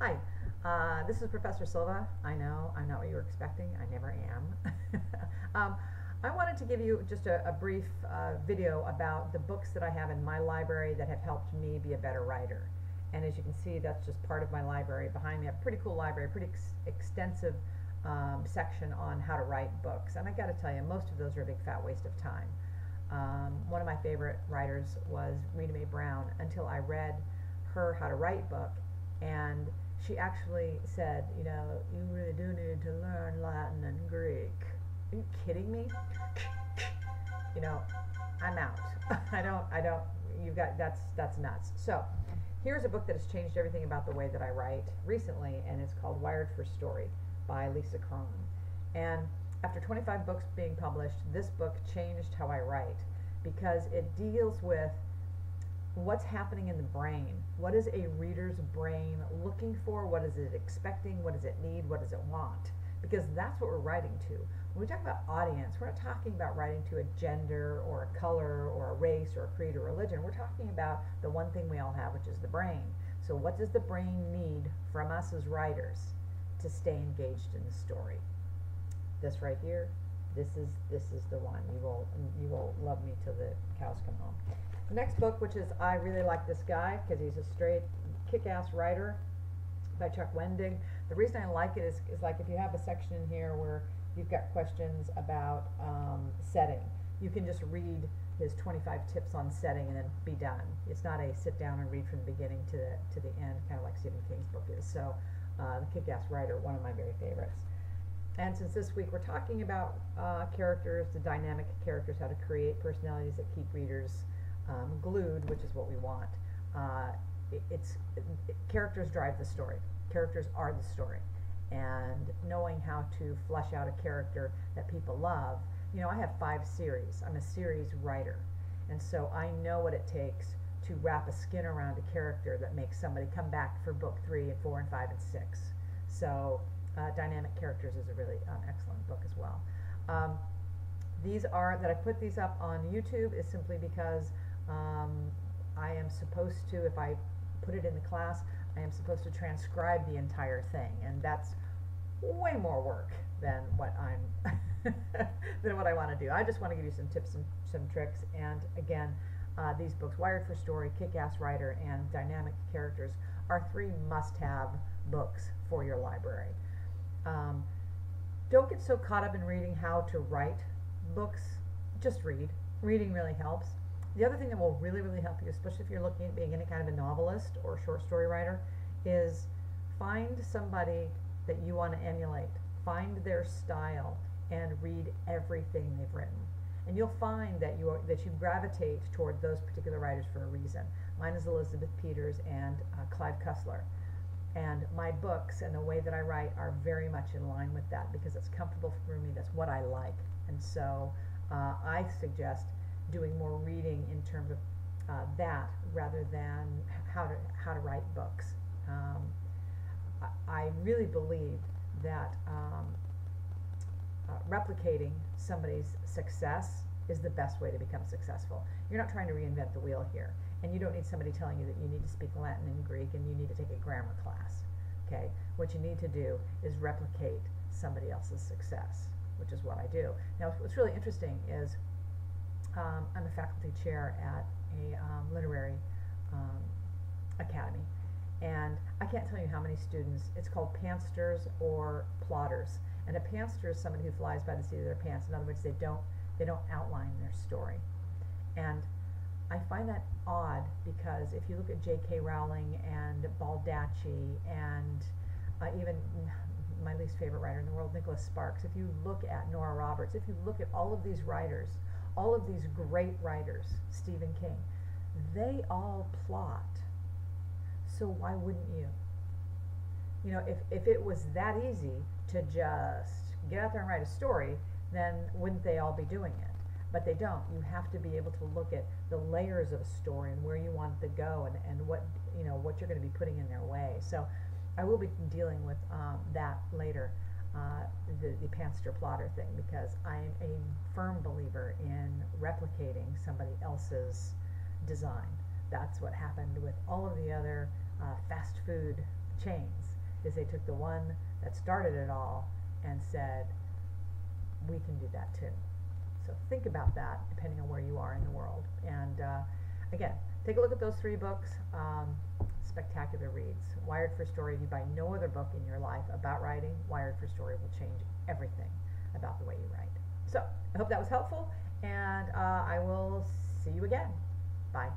Hi, this is Professor Silva. I know I'm not what you were expecting. I never am. um, I wanted to give you just a brief video about the books that I have in my library that have helped me be a better writer. And as you can see, that's just part of my library. Behind me, I have a pretty cool library, pretty extensive section on how to write books. And I got to tell you, most of those are a big fat waste of time. One of my favorite writers was Rita Mae Brown until I read her How to Write book, and she actually said, you know, you really do need to learn Latin and Greek. Are you kidding me? You know, I'm out. I don't, you've got, that's nuts. So, here's a book that has changed everything about the way that I write recently, and it's called Wired for Story by Lisa Cron. And after 25 books being published, this book changed how I write because it deals with what's happening in the brain. What is a reader's brain looking for? What is it expecting? What does it need? What does it want? Because that's what we're writing to. When we talk about audience, we're not talking about writing to a gender or a color or a race or a creed or religion. We're talking about the one thing we all have, which is the brain. So what does the brain need from us as writers to stay engaged in the story? This right here, this is the one. You will love me till the cows come home. The next book, which is, I really like this guy because he's a straight kick-ass writer, by Chuck Wendig. The reason I like it is like if you have a section in here where you've got questions about setting, you can just read his 25 tips on setting and then be done. It's not a sit down and read from the beginning to the end, kind of like Stephen King's book is. So the kick-ass writer, one of my very favorites. And since this week we're talking about characters, the dynamic characters, how to create personalities that keep readers glued, which is what we want. Characters drive the story. Characters are the story. And knowing how to flesh out a character that people love. You know, I have 5 series. I'm a series writer. And so I know what it takes to wrap a skin around a character that makes somebody come back for book 3 and 4 and 5 and 6. So Dynamic Characters is a really excellent book as well. That I put these up on YouTube is simply because I am supposed to, if I put it in the class, I am supposed to transcribe the entire thing, and that's way more work than what I'm than what I want to do. I just want to give you some tips and some tricks. And again, these books, Wired for Story, Kick-Ass Writer, and Dynamic Characters, are 3 must-have books for your library. Don't get so caught up in reading how to write books. Just read. Reading really helps. The other thing that will really, really help you, especially if you're looking at being any kind of a novelist or short story writer, is find somebody that you want to emulate. Find their style and read everything they've written. And you'll find that you gravitate toward those particular writers for a reason. Mine is Elizabeth Peters and Clive Cussler. And my books and the way that I write are very much in line with that because it's comfortable for me. That's what I like. And so I suggest doing more reading in terms of that rather than how to write books. I really believe that replicating somebody's success is the best way to become successful. You're not trying to reinvent the wheel here, and you don't need somebody telling you that you need to speak Latin and Greek and you need to take a grammar class. Okay, what you need to do is replicate somebody else's success, which is what I do. Now, what's really interesting is I'm a faculty chair at a literary academy, and I can't tell you how many students, it's called pantsters or plotters. And a pantster is somebody who flies by the seat of their pants. In other words, they don't outline their story. And I find that odd because if you look at J.K. Rowling and Baldacci and even my least favorite writer in the world, Nicholas Sparks, if you look at Nora Roberts, if you look at all of these writers, all of these great writers, Stephen King, they all plot. So why wouldn't you? You know, if it was that easy to just get out there and write a story, then wouldn't they all be doing it? But they don't. You have to be able to look at the layers of a story and where you want it to go and what you're going to be putting in their way. So I will be dealing with that later, the pantster plotter thing, because I'm a firm believer in replicating somebody else's design. That's what happened with all of the other fast food chains. is they took the one that started it all and said, we can do that too. So think about that depending on where you are in the world. And again, take a look at those 3 books. Spectacular reads. Wired for Story. If you buy no other book in your life about writing, Wired for Story will change everything about the way you write. So I hope that was helpful, and I will see you again. Bye.